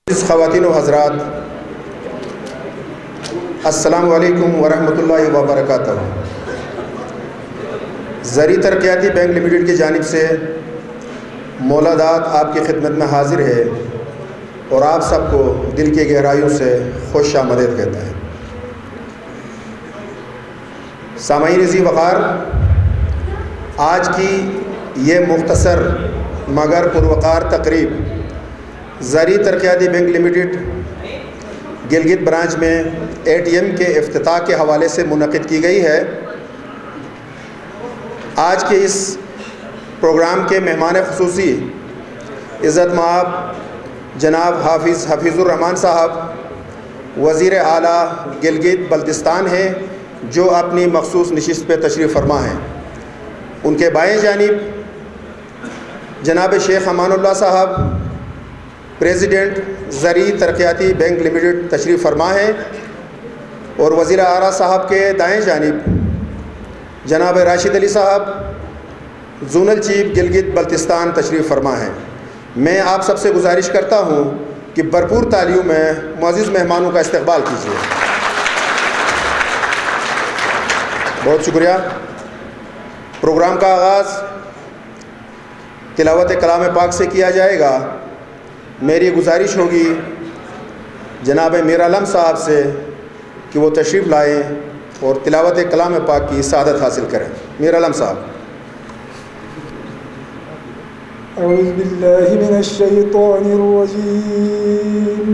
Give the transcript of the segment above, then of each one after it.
خواتین و حضرات، السلام علیکم ورحمۃ اللہ وبرکاتہ۔ زرعی ترقیاتی بینک لمیٹڈ کی جانب سے مولادات آپ کی خدمت میں حاضر ہے اور آپ سب کو دل کی گہرائیوں سے خوش آمدید کہتا ہے۔ سامعین ذی وقار، آج کی یہ مختصر مگر پروقار تقریب زرعی ترقیاتی بینک لمیٹڈ گلگت برانچ میں ATM کے افتتاح کے حوالے سے منعقد کی گئی ہے۔ آج کے اس پروگرام کے مہمان خصوصی عزت مآب جناب حافظ الرحمان صاحب وزیر اعلیٰ گلگت بلتستان ہیں، جو اپنی مخصوص نشست پہ تشریف فرما ہیں۔ ان کے بائیں جانب جناب شیخ امان اللہ صاحب پریزیڈنٹ زرعی ترقیاتی بینک لمیٹڈ تشریف فرما ہیں، اور وزیر اعلیٰ صاحب کے دائیں جانب جناب راشد علی صاحب زونل چیف گلگت بلتستان تشریف فرما ہیں۔ میں آپ سب سے گزارش کرتا ہوں کہ بھرپور تالیوں میں معزز مہمانوں کا استقبال کیجیے۔ بہت شکریہ۔ پروگرام کا آغاز تلاوت کلام پاک سے کیا جائے گا۔ میری گزارش ہوگی جناب میر عالم صاحب سے کہ وہ تشریف لائیں اور تلاوت کلام پاک کی سعادت حاصل کریں۔ میر عالم صاحب۔ اعوذ باللہ من الشیطان الرجیم،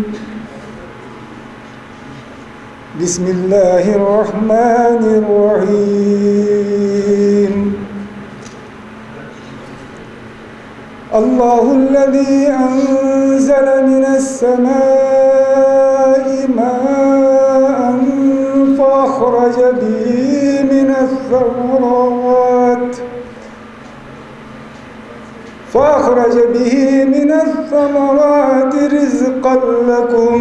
بسم اللہ الرحمن الرحیم۔ اللہ الذی انزل من السماء ماء فاخرج به من الثمرات رزقا لكم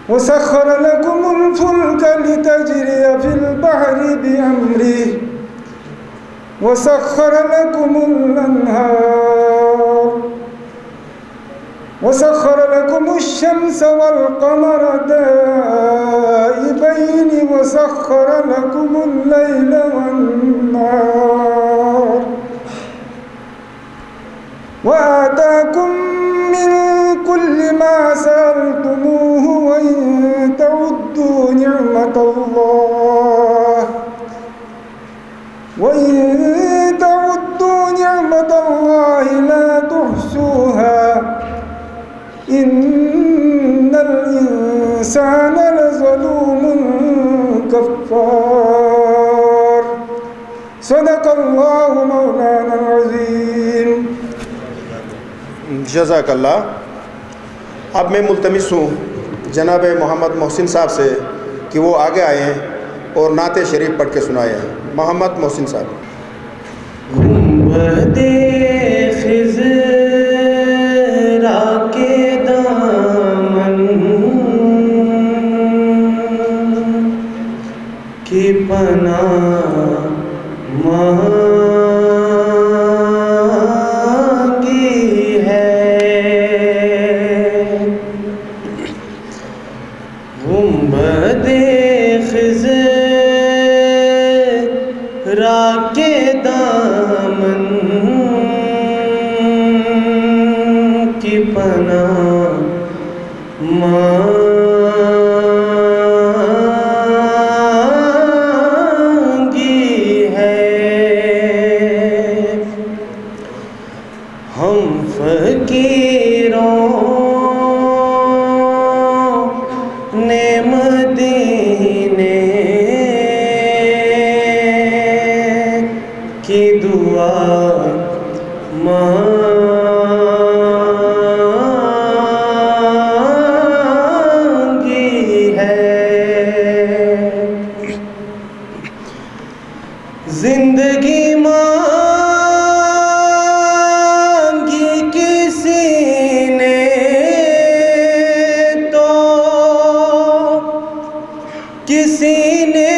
وسخر لكم الفلك لتجري في البحر بأمره وسخر لكم الأنهار وسخر لكم الشمس والقمر دائبين وسخر لكم الليل والنهار وآتاكم من كل ما سألتموه وإن تعدوا نعمة الله لا تحصوها إن الإنسان لظلوم كفار۔ صدق اللہ مولانا العظیم۔ جزاک اللہ۔ اب میں ملتمس ہوں جناب محمد محسن صاحب سے کہ وہ آگے آئے ہیں اور نعت شریف پڑھ کے سنائے ہیں۔ محمد محسن صاحب۔ گنبد خضرا کے دامن کی پناہ مانگی ہے، گنبد خضرا کے دامن کی پناہ مانگی ہے۔ ہم فقیروں نے مدینے کی دعا مانگی ہے۔ زندگی مانگی کسی نے تو کسی نے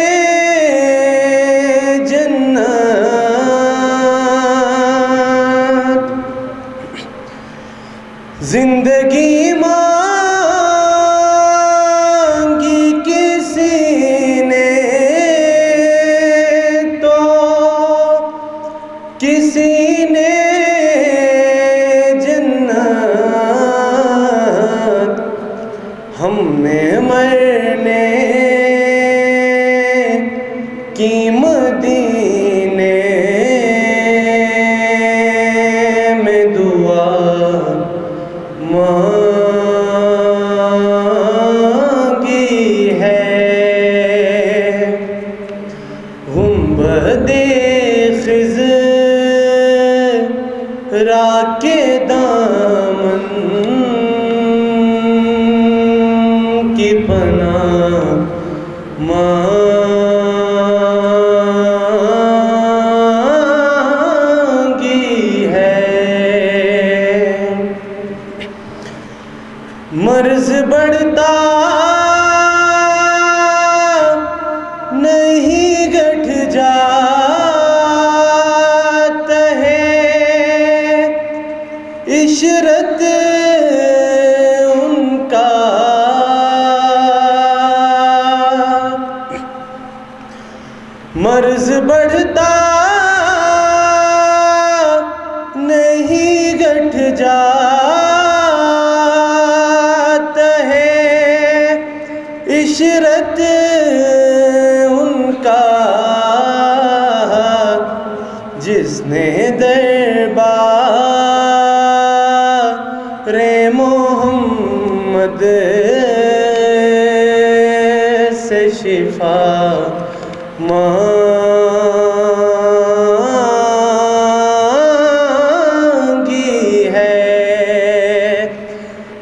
جنت، زندگی مانگی ہے، مرض بڑھتا نہیں گٹھ جاتا ہے، عشرت ان کا مرض بڑھتا نہیں گٹھ جاتا ہے، عشرت ان کا جس نے دربار محمد سے شفا مانگی ہے،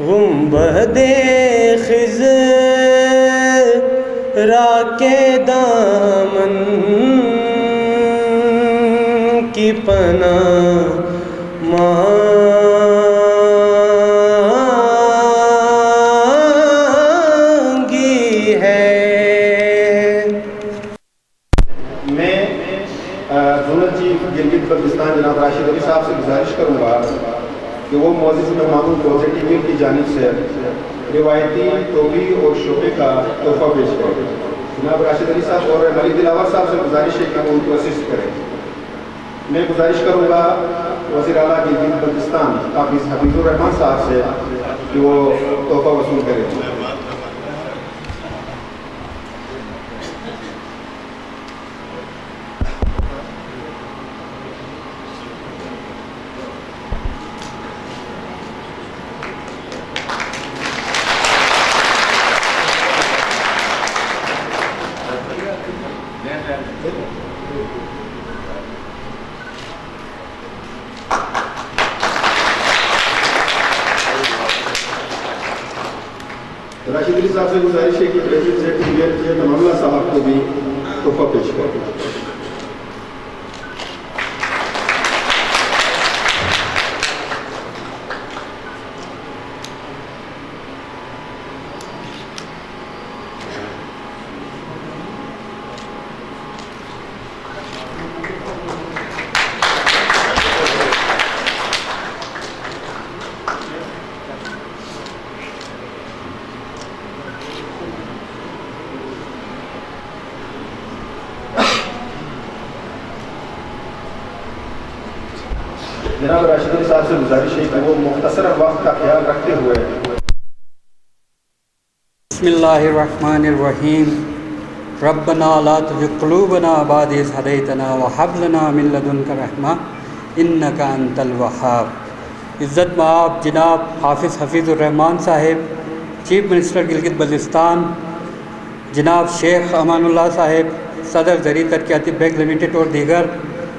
گنبد خضرا کے دامن کی پناہ مانگی ہے۔ میں زونل چیف گلگت بلتستان جناب راشد علی صاحب سے گزارش کروں گا کہ وہ معزز مہمانوں کو ٹی وی کی جانب سے روایتی ٹوپی اور شوقے کا تحفہ پیش کریں۔ جناب راشد علی صاحب اور ملک دلاور صاحب سے گزارش ہے کہ وہ ان کو اسسٹ کریں۔ میں گزارش کروں گا وزیر اعلیٰ گلگت بلتستان حافظ حفیظ الرحمان صاحب سے کہ وہ تحفہ وصول کریں۔ راشد علی صاحب سے گزارش ہے کہ پریزیڈنٹ اللہ صاحب کو بھی تحفہ پیش کریں۔ جناب راشد علی صاحب سے گزارش ہے کہ وہ مختصر وقت کا خیال رکھتے ہوئے بسم اللہ الرحمن الرحیم ربنا لا تزغ قلوبنا بعد إذ هديتنا وهب لنا من لدنك رحمة إنك أنت الوهاب۔ عزت مآب جناب حافظ حفیظ الرحمان صاحب، چیف منسٹر گلگت بلتستان، جناب شیخ امان اللہ صاحب، صدر زرعی ترقیاتی بینک لمیٹڈ اور دیگر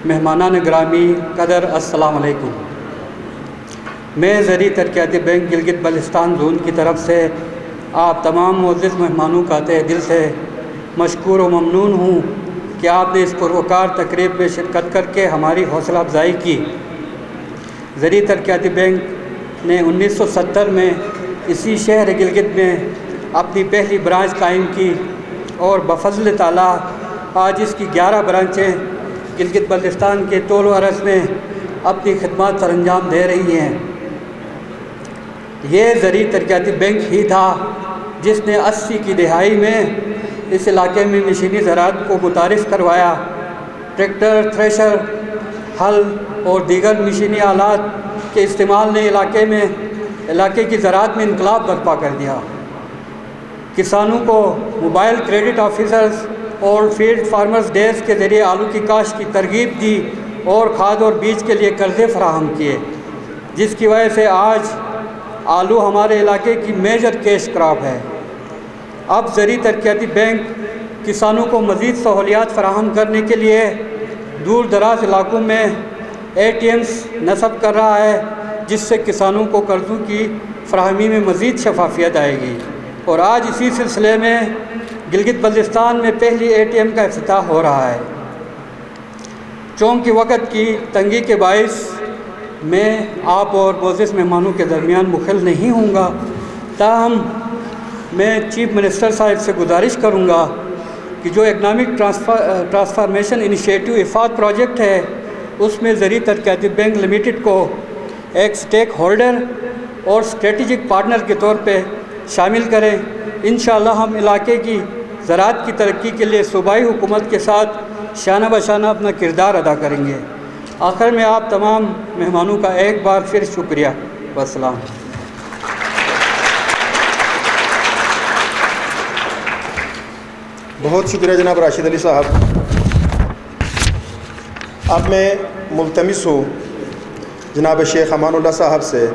مہمانان گرامی قدر، السلام علیکم۔ میں زرعی ترقیاتی بینک گلگت بلتستان زون کی طرف سے آپ تمام معزز مہمانوں کا تہ دل سے مشکور و ممنون ہوں کہ آپ نے اس پروکار تقریب میں شرکت کر کے ہماری حوصلہ افزائی کی۔ زرعی ترقیاتی بینک نے 1970 میں اسی شہر گلگت میں اپنی پہلی برانچ قائم کی اور بفضل تعالیٰ آج اس کی 11 برانچیں گلگت بلتستان کے طول و عرض میں اپنی خدمات سر انجام دے رہی ہیں۔ یہ زرعی ترقیاتی بینک ہی تھا جس نے 80 کی دہائی میں اس علاقے میں مشینی زراعت کو متعارف کروایا۔ ٹریکٹر، تھریشر، ہل اور دیگر مشینی آلات کے استعمال نے علاقے کی زراعت میں انقلاب برپا کر دیا۔ کسانوں کو موبائل کریڈٹ آفیسرز اور فیلڈ فارمرز ڈیز کے ذریعے آلو کی کاشت کی ترغیب دی اور کھاد اور بیج کے لیے قرضے فراہم کیے، جس کی وجہ سے آج آلو ہمارے علاقے کی میجر کیش کراپ ہے۔ اب زرعی ترقیاتی بینک کسانوں کو مزید سہولیات فراہم کرنے کے لیے دور دراز علاقوں میں ATMs نصب کر رہا ہے، جس سے کسانوں کو قرضوں کی فراہمی میں مزید شفافیت آئے گی۔ اور آج اسی سلسلے میں گلگت بلتستان میں پہلی ATM کا افتتاح ہو رہا ہے۔ چونکہ وقت کی تنگی کے باعث میں آپ اور معزز مہمانوں کے درمیان مخل نہیں ہوں گا، تاہم میں چیف منسٹر صاحب سے گزارش کروں گا کہ جو اکنامک ٹرانسفارمیشن انیشیٹو افاد پروجیکٹ ہے، اس میں زرعی ترقیاتی بینک لمیٹڈ کو ایک سٹیک ہولڈر اور اسٹریٹجک پارٹنر کے طور پہ شامل کریں۔ انشاءاللہ ہم علاقے کی زراعت کی ترقی کے لیے صوبائی حکومت کے ساتھ شانہ بشانہ اپنا کردار ادا کریں گے۔ آخر میں آپ تمام مہمانوں کا ایک بار پھر شکریہ والسلام۔ بہت شکریہ جناب راشد علی صاحب۔ اب میں ملتمس ہوں جناب شیخ امان اللہ صاحب سے،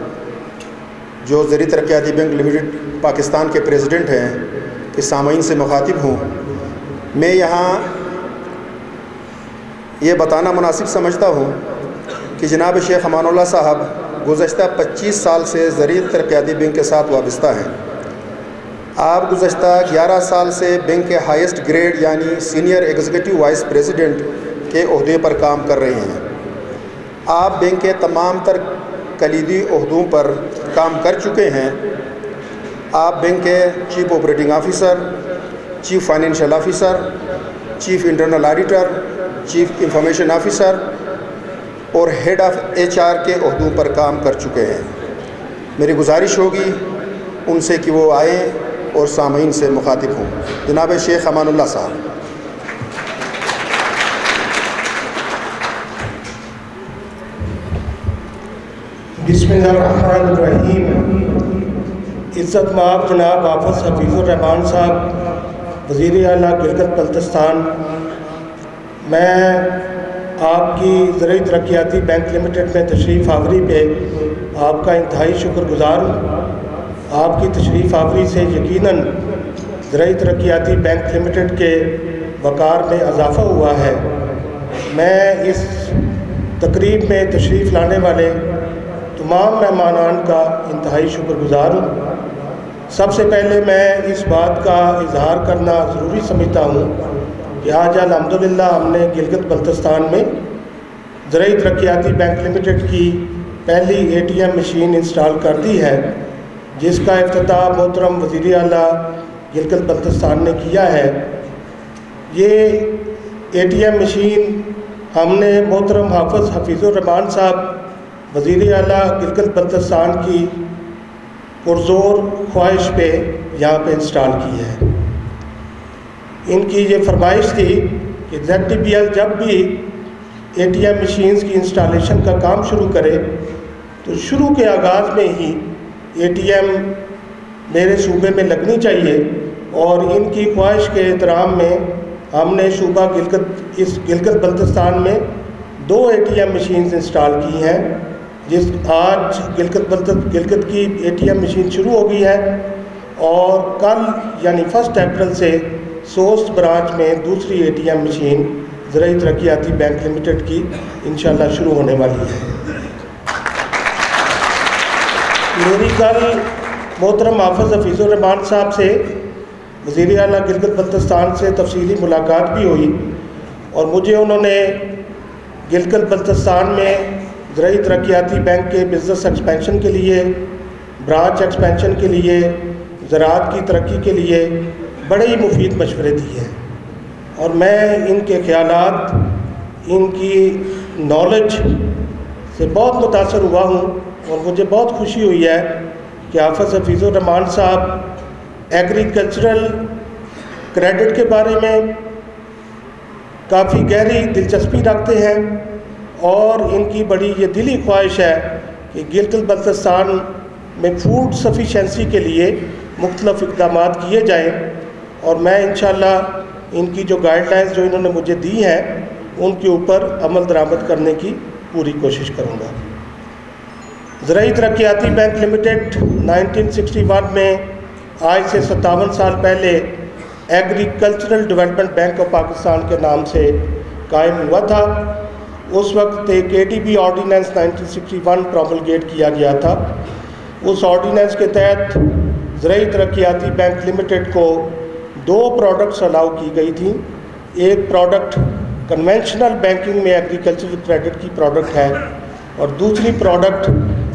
جو زرعی ترقیاتی بینک لمیٹڈ پاکستان کے پریزیڈنٹ ہیں، کہ سامعین سے مخاطب ہوں۔ میں یہاں یہ بتانا مناسب سمجھتا ہوں کہ جناب شیخ امان اللہ صاحب گزشتہ 25 سال سے زرعی ترقیاتی بینک کے ساتھ وابستہ ہیں۔ آپ گزشتہ 11 سال سے بینک کے ہائیسٹ گریڈ یعنی سینئر ایگزیکٹو وائس پریزیڈنٹ کے عہدے پر کام کر رہے ہیں۔ آپ بینک کے تمام تر کلیدی عہدوں پر کام کر چکے ہیں۔ آپ بینک کے chief operating officer, chief financial officer, chief internal auditor, chief information officer اور ہیڈ آف HR کے عہدوں پر کام کر چکے ہیں۔ میری گزارش ہوگی ان سے کہ وہ آئیں اور سامعین سے مخاطب ہوں۔ جناب شیخ امان اللہ صاحب۔ بسم اللہ الرحمن الرحیم۔ عزت مآب جناب حافظ حفیظ الرحمان صاحب، وزیر اعلیٰ گلگت بلتستان، میں آپ کی زرعی ترقیاتی بینک لمیٹڈ میں تشریف آوری پہ آپ کا انتہائی شکر گزار ہوں۔ آپ کی تشریف آوری سے یقیناً زرعی ترقیاتی بینک لمیٹڈ کے وقار میں اضافہ ہوا ہے۔ میں اس تقریب میں تشریف لانے والے تمام مہمانان کا انتہائی شکر گزار ہوں۔ سب سے پہلے میں اس بات کا اظہار کرنا ضروری سمجھتا ہوں کہ آج الحمدللہ ہم نے گلگت بلتستان میں زرعی ترقیاتی بینک لمیٹڈ کی پہلی ATM مشین انسٹال کر دی ہے، جس کا افتتاح محترم وزیر اعلیٰ گلگت بلتستان نے کیا ہے۔ یہ ATM مشین ہم نے محترم حافظ حفیظ الرحمان صاحب وزیر اعلیٰ گلگت بلتستان کی پرزور خواہش پہ یہاں پہ انسٹال کی ہے۔ ان کی یہ فرمائش تھی کہ ZTBL جب بھی ATM مشینز کی انسٹالیشن کا کام شروع کرے تو شروع کے آغاز میں ہی ATM میرے صوبے میں لگنی چاہیے، اور ان کی خواہش کے احترام میں ہم نے صوبہ گلگت بلتستان میں 2 ATM مشینز انسٹال کی ہیں۔ آج گلگت کی ATM مشین شروع ہو گئی ہے، اور کل یعنی 1 اپریل سے سوست برانچ میں دوسری ATM مشین زرعی ترقیاتی بینک لمیٹڈ کی انشاءاللہ شروع ہونے والی ہے۔ میری کل محترم حافظ حفیظ الرحمان صاحب سے وزیر اعلیٰ گلگت بلتستان سے تفصیلی ملاقات بھی ہوئی، اور مجھے انہوں نے گلگت بلتستان میں زرعی ترقیاتی بینک کے بزنس ایکسپینشن کے لیے، برانچ ایکسپینشن کے لیے، زراعت کی ترقی کے لیے بڑے ہی مفید مشورے دیے ہیں، اور میں ان کے خیالات، ان کی نالج سے بہت متاثر ہوا ہوں، اور مجھے بہت خوشی ہوئی ہے کہ حافظ حفیظ الرحمان صاحب ایگریکلچرل کریڈٹ کے بارے میں کافی گہری دلچسپی رکھتے ہیں، اور ان کی بڑی یہ دلی خواہش ہے کہ گلگت بلتستان میں فوڈ سفیشنسی کے لیے مختلف اقدامات کیے جائیں، اور میں انشاءاللہ ان کی جو گائیڈ لائنز جو انہوں نے مجھے دی ہیں ان کے اوپر عمل درآمد کرنے کی پوری کوشش کروں گا۔ زرعی ترقیاتی بینک لمیٹڈ 1961 میں آج سے 57 سال پہلے agricultural development bank of Pakistan کے نام سے قائم ہوا تھا۔ اس وقت ایک ADB آرڈیننس 1961 پروملگیٹ کیا گیا تھا۔ اس آرڈیننس کے تحت زرعی ترقیاتی بینک لمیٹڈ کو 2 پروڈکٹس الاؤ کی گئی تھیں. ایک پروڈکٹ کنونشنل بینکنگ میں ایگریکلچرل کریڈٹ کی پروڈکٹ ہے اور دوسری product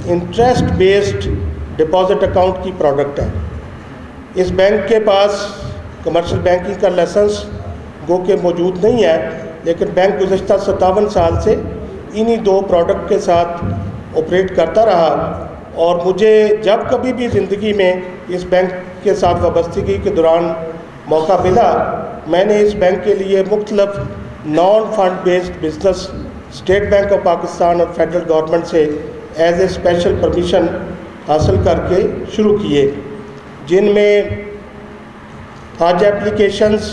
interest based deposit account کی پروڈکٹ ہے. اس بینک کے پاس کمرشل بینکنگ کا لائسنس گو کہ موجود نہیں ہے، لیکن بینک گزشتہ 57 سال سے انہی 2 پروڈکٹ کے ساتھ آپریٹ کرتا رہا، اور مجھے جب کبھی بھی زندگی میں اس بینک کے ساتھ وابستگی کے دوران موقع ملا، میں نے اس بینک کے لیے مختلف naan fund based business state Bank of Pakistan اور فیڈرل گورنمنٹ سے ایز اے اسپیشل پرمیشن حاصل کر کے شروع کیے، جن میں حاج اپلیکیشنز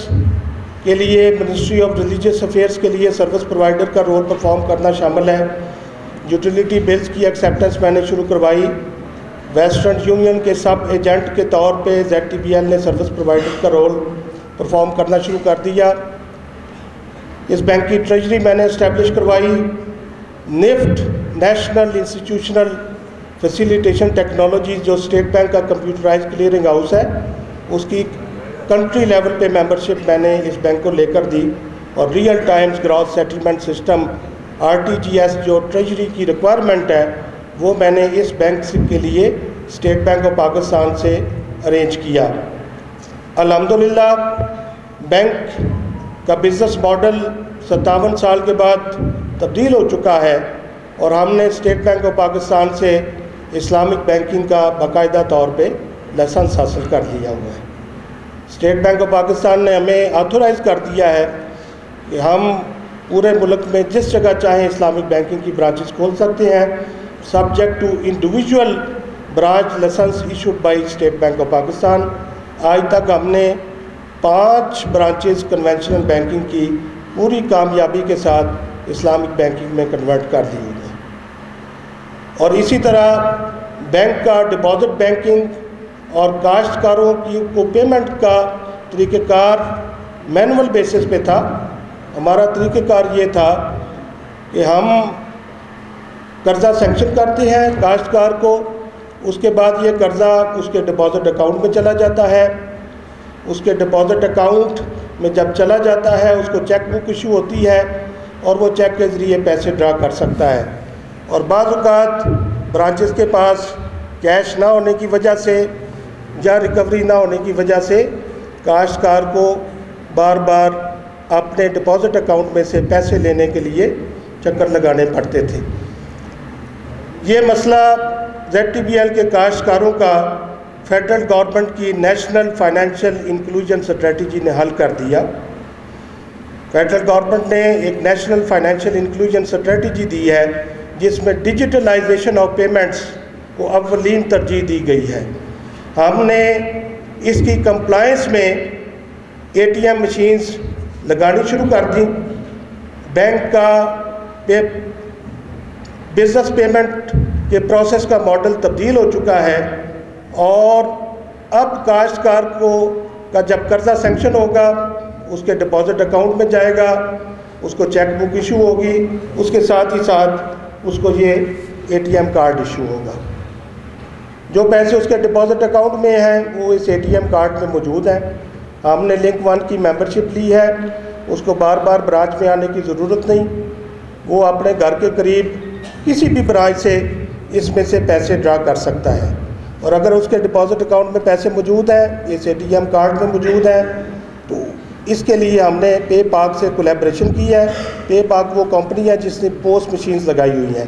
کے لیے منسٹری آف ریلیجیس افیئرس کے لیے سروس پرووائڈر کا رول پرفارم کرنا شامل ہے. یوٹیلیٹی بلز کی ایکسیپٹنس میں نے شروع کروائی. ویسٹرن یونین کے سب ایجنٹ کے طور پہ ZTBL نے سروس پرووائڈر کا رول پرفارم کرنا شروع کر دیا. اس بینک کی ٹریجری میں نے اسٹیبلش کروائی. نفٹ نیشنل انسٹیٹیوشنل فیسیلیٹیشن ٹیکنالوجیز جو اسٹیٹ بینک کا کمپیوٹرائز کلیئرنگ ہاؤس ہے، اس کی کنٹری لیول پہ ممبرشپ میں نے اس بینک کو لے کر دی، اور real times gross settlement system RTGS جو ٹریجری کی ریکوائرمنٹ ہے وہ میں نے اس بینک کے لیے اسٹیٹ بینک آف پاکستان سے ارینج کیا. الحمدللہ بینک کا بزنس ماڈل 57 سال کے بعد تبدیل ہو چکا ہے، اور ہم نے اسٹیٹ بینک آف پاکستان سے اسلامک بینکنگ کا باقاعدہ طور پہ لائسنس حاصل کر لیا ہوا ہے. اسٹیٹ بینک آف پاکستان نے ہمیں آتھورائز کر دیا ہے کہ ہم پورے ملک میں جس جگہ چاہیں اسلامک بینکنگ کی برانچز کھول سکتے ہیں، subject to individual branch licence issued by State Bank of Pakistan. آج تک ہم نے 5 برانچز کنونشنل بینکنگ کی پوری کامیابی کے ساتھ اسلامک بینکنگ میں کنورٹ کر دی ہوئی ہے. اور اسی طرح بینک کا ڈپازٹ بینکنگ اور کاشتکاروں کی کو پیمنٹ کا طریقہ کار مینول بیسس پہ تھا. ہمارا طریقہ کار یہ تھا کہ ہم قرضہ سینکشن کرتے ہیں کاشتکار کو، اس کے بعد یہ قرضہ اس کے ڈپازٹ اکاؤنٹ میں چلا جاتا ہے. اس کے ڈپازٹ اکاؤنٹ میں جب چلا جاتا ہے اس کو چیک بک ایشو ہوتی ہے، اور وہ چیک کے ذریعے پیسے ڈرا کر سکتا ہے. اور بعض اوقات برانچز کے پاس کیش نہ ہونے کی وجہ سے یا ریکوری نہ ہونے کی وجہ سے کاشتکار کو بار بار اپنے ڈپازٹ اکاؤنٹ میں سے پیسے لینے کے لیے چکر لگانے پڑتے تھے. یہ مسئلہ ZTBL کے کاشتکاروں کا فیڈرل گورنمنٹ کی نیشنل فائنینشیل انکلوژن اسٹریٹجی نے حل کر دیا. فیڈرل گورنمنٹ نے ایک نیشنل فائنینشیل انکلوژن اسٹریٹجی دی ہے جس میں ڈیجیٹلائزیشن آف پیمنٹس کو اولین ترجیح دی گئی ہے. ہم نے اس کی کمپلائنس میں ATM مشینز لگانی شروع کر دیں. بینک کا بزنس پیمنٹ کے پروسیس کا ماڈل تبدیل ہو چکا ہے، اور اب کاشتکار کو کا جب قرضہ سینکشن ہوگا اس کے ڈپازٹ اکاؤنٹ میں جائے گا، اس کو چیک بک ایشو ہوگی، اس کے ساتھ ہی ساتھ اس کو یہ ATM کارڈ ایشو ہوگا. جو پیسے اس کے ڈپازٹ اکاؤنٹ میں ہیں وہ اس ATM کارڈ میں موجود ہیں. ہم نے لنک 1 کی ممبرشپ لی ہے، اس کو بار بار برانچ میں آنے کی ضرورت نہیں. وہ اپنے گھر کے قریب کسی بھی برانچ سے اس میں سے پیسے ڈرا کر سکتا ہے. اور اگر اس کے ڈپازٹ اکاؤنٹ میں پیسے موجود ہیں، اس ATM کارڈ میں موجود ہیں، تو اس کے لیے ہم نے پے پاک سے کولیبریشن کی ہے. پے پاک وہ کمپنی ہے جس نے پوسٹ مشینز لگائی ہوئی ہیں.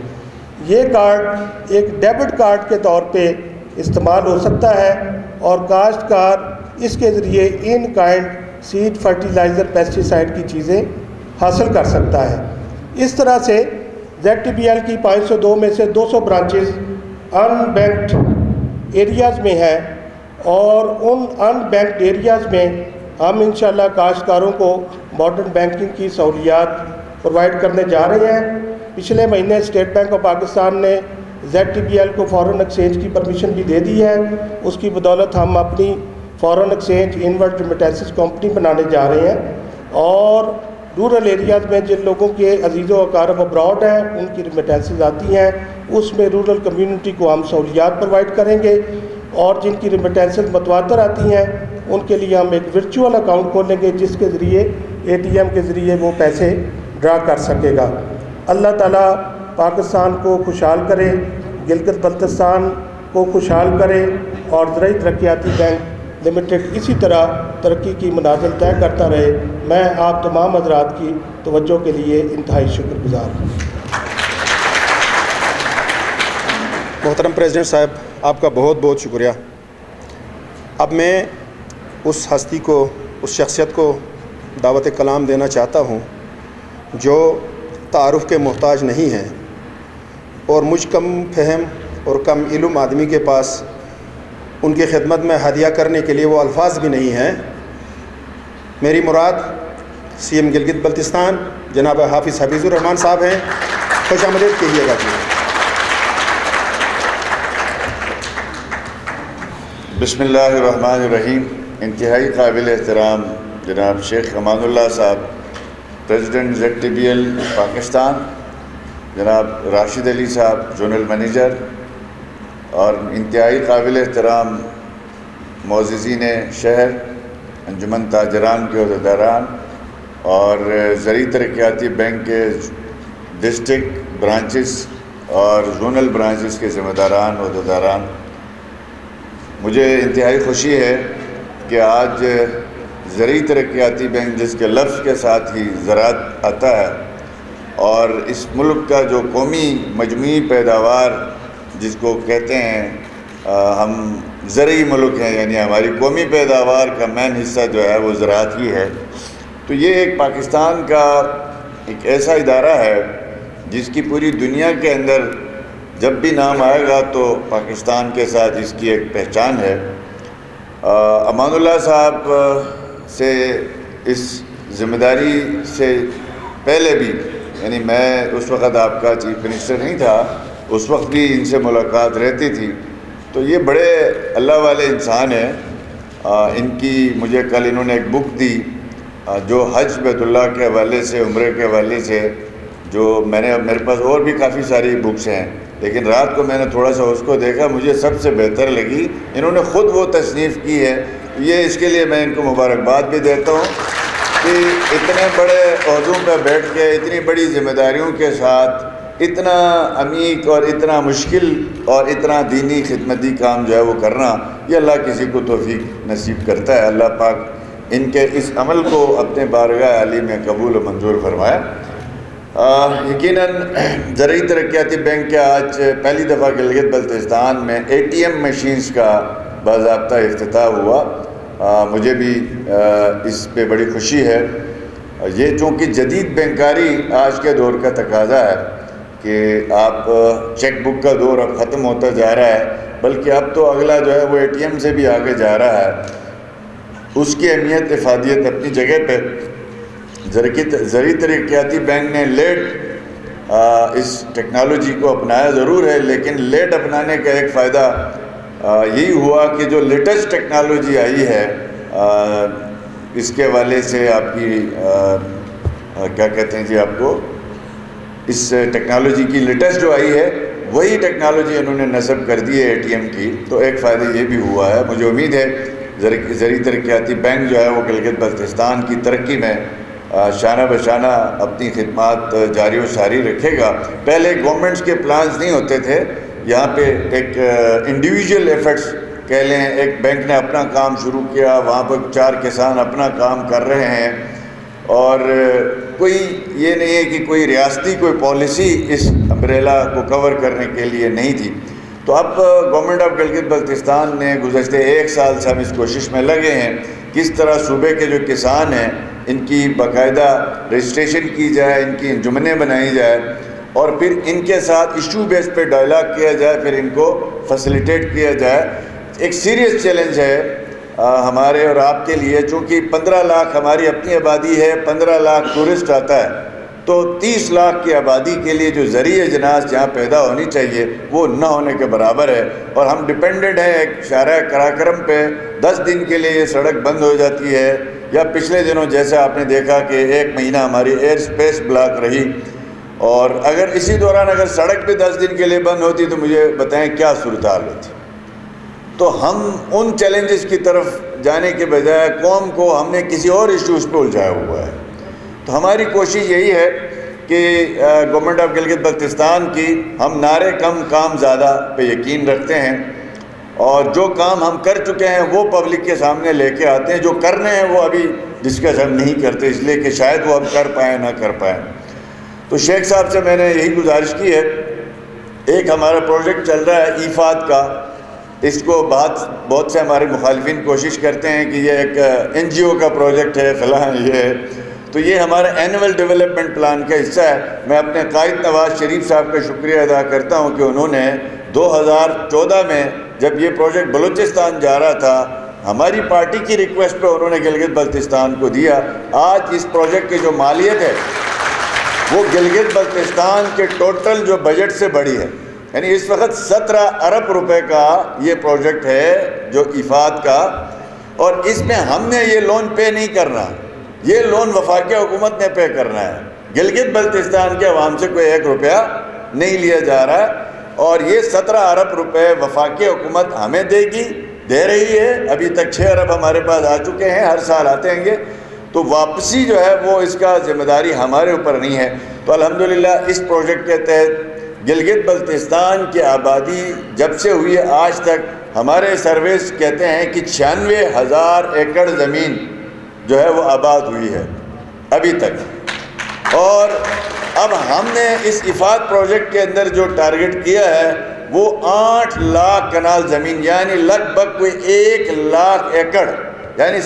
یہ کارڈ ایک ڈیبٹ کارڈ کے طور پہ استعمال ہو سکتا ہے، اور کاشتکار اس کے ذریعے in kind seed fertiliser pesticide کی چیزیں حاصل کر سکتا ہے. اس طرح سے ZTBL کی 502 میں سے 200 برانچز ان بینکڈ ایریاز میں ہیں، اور ان ان بینکڈ ایریاز میں ہم انشاءاللہ کاشتکاروں کو ماڈرن بینکنگ کی سہولیات پرووائڈ کرنے جا رہے ہیں. پچھلے مہینے اسٹیٹ بینک آف پاکستان نے ZTBL کو فارن ایکسچینج کی پرمیشن بھی دے دی ہے. اس کی بدولت ہم اپنی foreign exchange invert remittances company بنانے جا رہے ہیں، اور رورل ایریاز میں جن لوگوں کے عزیز و اقارب ابراڈ ہیں ان کی ریمیٹنسز آتی ہیں، اس میں رورل کمیونٹی کو ہم سہولیات پرووائڈ کریں گے، اور جن کی ریمیٹنسز متواتر آتی ہیں ان کے لیے ہم ایک ورچوئل اکاؤنٹ کھولیں گے جس کے ذریعے ATM کے ذریعے وہ پیسے ڈرا کر سکے گا۔ اللہ تعالیٰ پاکستان کو خوشحال کرے، گلگت بلتستان کو خوشحال کرے، اور زرعی ترقیاتی بینک لمیٹڈ اسی طرح ترقی کی منازل طے کرتا رہے۔ میں آپ تمام حضرات کی توجہ کے لیے انتہائی شکر گزار ہوں۔ محترم پریزیڈنٹ صاحب، آپ کا بہت بہت شکریہ۔ اب میں اس ہستی کو، اس شخصیت کو دعوت کلام دینا چاہتا ہوں جو تعارف کے محتاج نہیں ہیں اور مجھ کم فہم اور کم علم آدمی کے پاس ان کی خدمت میں ہدیہ کرنے کے لیے وہ الفاظ بھی نہیں ہیں۔ میری مراد CM گلگت بلتستان جناب حافظ حفیظ الرحمان صاحب ہیں۔ خوش آمدید کہیے گا جی۔ بسم اللہ الرحمن الرحیم۔ انتہائی قابل احترام جناب شیخ امان اللہ صاحب، پریزیڈنٹ ZTBL پاکستان، جناب راشد علی صاحب زونل مینیجر، اور انتہائی قابل احترام معززین شہر، انجمن تاجران کے عہدیداران اور زرعی ترقیاتی بینک کے ڈسٹرکٹ برانچز اور زونل برانچز کے ذمہ داران عہدیداران، مجھے انتہائی خوشی ہے کہ آج زرعی ترقیاتی بینک، جس کے لفظ کے ساتھ ہی زراعت آتا ہے، اور اس ملک کا جو قومی مجموعی پیداوار جس کو کہتے ہیں، ہم زرعی ملک ہیں، یعنی ہماری قومی پیداوار کا مین حصہ جو ہے وہ زراعت ہی ہے۔ تو یہ ایک پاکستان کا ایک ایسا ادارہ ہے جس کی پوری دنیا کے اندر جب بھی نام آئے گا تو پاکستان کے ساتھ اس کی ایک پہچان ہے۔ امان اللہ صاحب سے اس ذمہ داری سے پہلے بھی، یعنی میں اس وقت آپ کا چیف منسٹر نہیں تھا، اس وقت بھی ان سے ملاقات رہتی تھی۔ تو یہ بڑے اللہ والے انسان ہیں۔ ان کی مجھے کل انہوں نے ایک بک دی جو حج بیت اللہ کے حوالے سے، عمرے کے حوالے سے، جو میرے پاس اور بھی کافی ساری بکس ہیں، لیکن رات کو میں نے تھوڑا سا اس کو دیکھا، مجھے سب سے بہتر لگی۔ انہوں نے خود وہ تصنیف کی ہے، یہ اس کے لیے میں ان کو مبارکباد بھی دیتا ہوں کہ اتنے بڑے عہدوں پہ بیٹھ کے، اتنی بڑی ذمہ داریوں کے ساتھ، اتنا عمیق اور اتنا مشکل اور اتنا دینی خدمتی کام جو ہے وہ کرنا، یہ اللہ کسی کو توفیق نصیب کرتا ہے۔ اللہ پاک ان کے اس عمل کو اپنے بارگاہ عالی میں قبول و منظور فرمائے۔ یقیناً زرعی ترقیاتی بینک کے آج پہلی دفعہ گلگت بلتستان میں ATM مشینز کا باضابطہ افتتاح ہوا۔ مجھے بھی اس پہ بڑی خوشی ہے۔ یہ چونکہ جدید بینکاری آج کے دور کا تقاضا ہے کہ آپ چیک بک کا دور اب ختم ہوتا جا رہا ہے، بلکہ اب تو اگلا جو ہے وہ ATM سے بھی آگے جا رہا ہے۔ اس کی اہمیت افادیت اپنی جگہ پہ۔ زرعی ترقیاتی بینک نے لیٹ اس ٹیکنالوجی کو اپنایا ضرور ہے، لیکن لیٹ اپنانے کا ایک فائدہ یہی ہوا کہ جو لیٹسٹ ٹیکنالوجی آئی ہے اس کے حوالے سے آپ کی کیا کہتے ہیں جی، آپ کو اس ٹیکنالوجی کی لیٹسٹ جو آئی ہے وہی ٹیکنالوجی انہوں نے نصب کر دی ہے ATM کی، تو ایک فائدہ یہ بھی ہوا ہے۔ مجھے امید ہے زرعی ترقیاتی بینک جو ہے وہ گلگت بلتستان کی ترقی میں شانہ بشانہ اپنی خدمات جاری و ساری رکھے گا۔ پہلے گورنمنٹس کے پلانز نہیں ہوتے تھے، یہاں پہ ایک انڈیویجول ایفرٹس کہہ لیں، ایک بینک نے اپنا کام شروع کیا، وہاں پر 4 کسان اپنا کام کر رہے ہیں، اور کوئی یہ نہیں ہے کہ کوئی ریاستی کوئی پالیسی اس امبریلا کو کور کرنے کے لیے نہیں تھی۔ تو اب گورنمنٹ آف گلگت بلتستان نے گزشتہ 1 سال سے ہم اس کوشش میں لگے ہیں کس طرح صوبے کے جو کسان ہیں ان کی باقاعدہ رجسٹریشن کی جائے، ان کی انجمنیں بنائی جائے، اور پھر ان کے ساتھ ایشو بیس پہ ڈائلاگ کیا جائے، پھر ان کو فیسیلیٹیٹ کیا جائے۔ ایک سیریس چیلنج ہے ہمارے اور آپ کے لیے، چونکہ 15 لاکھ ہماری اپنی آبادی ہے، 15 لاکھ ٹورسٹ آتا ہے، تو 30 لاکھ کی آبادی کے لیے جو زرعی اجناس جہاں پیدا ہونی چاہیے وہ نہ ہونے کے برابر ہے، اور ہم ڈپینڈنٹ ہیں ایک شارع قراقرم پہ۔ 10 دن کے لیے یہ سڑک بند ہو جاتی ہے، یا پچھلے دنوں جیسے آپ نے دیکھا کہ 1 مہینہ ہماری ایئر سپیس بلاک رہی، اور اگر اسی دوران اگر سڑک بھی 10 دن کے لیے بند ہوتی تو مجھے بتائیں کیا صورتحال ہوتی۔ تو ہم ان چیلنجز کی طرف جانے کے بجائے قوم کو ہم نے کسی اور ایشوز پہ الجھایا ہوا ہے. تو ہماری کوشش یہی ہے کہ گورنمنٹ آف گلگت بلتستان کی ہم نعرے کم کام زیادہ پہ یقین رکھتے ہیں، اور جو کام ہم کر چکے ہیں وہ پبلک کے سامنے لے کے آتے ہیں. جو کرنے ہیں وہ ابھی ڈسکس ہم نہیں کرتے، اس لیے کہ شاید وہ ہم کر پائیں نہ کر پائیں. تو شیخ صاحب سے میں نے یہی گزارش کی ہے. ایک ہمارا پروجیکٹ چل رہا ہے ایفاد کا، اس کو بہت سے ہمارے مخالفین کوشش کرتے ہیں کہ یہ ایک NGO کا پروجیکٹ ہے فلاں یہ ہے. تو یہ ہمارا اینول ڈیولپمنٹ پلان کا حصہ ہے. میں اپنے قائد نواز شریف صاحب کا شکریہ ادا کرتا ہوں کہ انہوں نے 2014 میں جب یہ پروجیکٹ بلوچستان جا رہا تھا، ہماری پارٹی کی ریکویسٹ پہ انہوں نے گلگت بلتستان کو دیا. آج اس پروجیکٹ کی جو مالیت ہے وہ گلگت بلتستان کے ٹوٹل جو بجٹ سے بڑی ہے. یعنی اس وقت 17 ارب روپے کا یہ پروجیکٹ ہے جو ایفاد کا، اور اس میں ہم نے یہ لون پے نہیں کرنا، یہ لون وفاقی حکومت نے پے کرنا ہے. گلگت بلتستان کے عوام سے کوئی 1 روپیہ نہیں لیا جا رہا ہے، اور یہ 17 ارب روپے وفاقی حکومت ہمیں دے رہی ہے. ابھی تک 6 ارب ہمارے پاس آ چکے ہیں، ہر سال آتے ہیں. تو واپسی جو ہے وہ اس کا ذمہ داری ہمارے اوپر نہیں ہے. تو الحمدللہ اس پروجیکٹ کے تحت گلگت بلتستان کی آبادی جب سے ہوئی ہے آج تک، ہمارے سرویز کہتے ہیں کہ 96,000 ایکڑ زمین جو ہے وہ آباد ہوئی ہے ابھی تک. اور اب ہم نے اس ایفاد پروجیکٹ کے اندر جو ٹارگٹ کیا ہے وہ 8 لاکھ کنال زمین، یعنی لگ بھگ کوئی 1 لاکھ ایکڑ، یعنی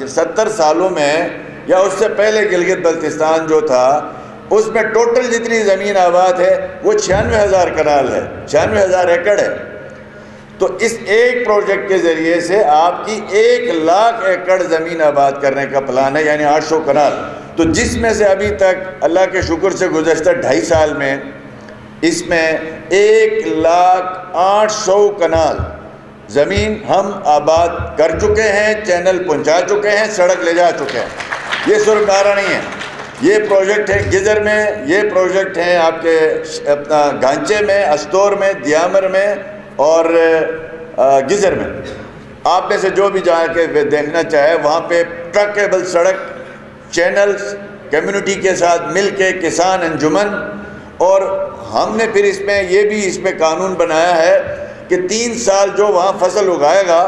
70 سالوں میں یا اس سے پہلے گلگت بلتستان جو تھا اس میں ٹوٹل جتنی زمین آباد ہے وہ 96,000 کنال ہے، 96,000 ایکڑ ہے. تو اس ایک پروجیکٹ کے ذریعے سے آپ کی 1 لاکھ ایکڑ زمین آباد کرنے کا پلان ہے، یعنی 800 کنال. تو جس میں سے ابھی تک اللہ کے شکر سے گزشتہ 2.5 سال میں اس میں 1,08,000 کنال زمین ہم آباد کر چکے ہیں، چینل پہنچا چکے ہیں، سڑک لے جا چکے ہیں. یہ صرف نعرہ نہیں ہے، یہ پروجیکٹ ہے گجر میں، یہ پروجیکٹ ہیں آپ کے اپنا گانچے میں، استور میں، دیامر میں اور گجر میں. آپ میں سے جو بھی جا کے دیکھنا چاہے وہاں پہ ٹرکیبل سڑک، چینلز، کمیونٹی کے ساتھ مل کے کسان انجمن. اور ہم نے پھر اس میں قانون بنایا ہے کہ 3 سال جو وہاں فصل اگائے گا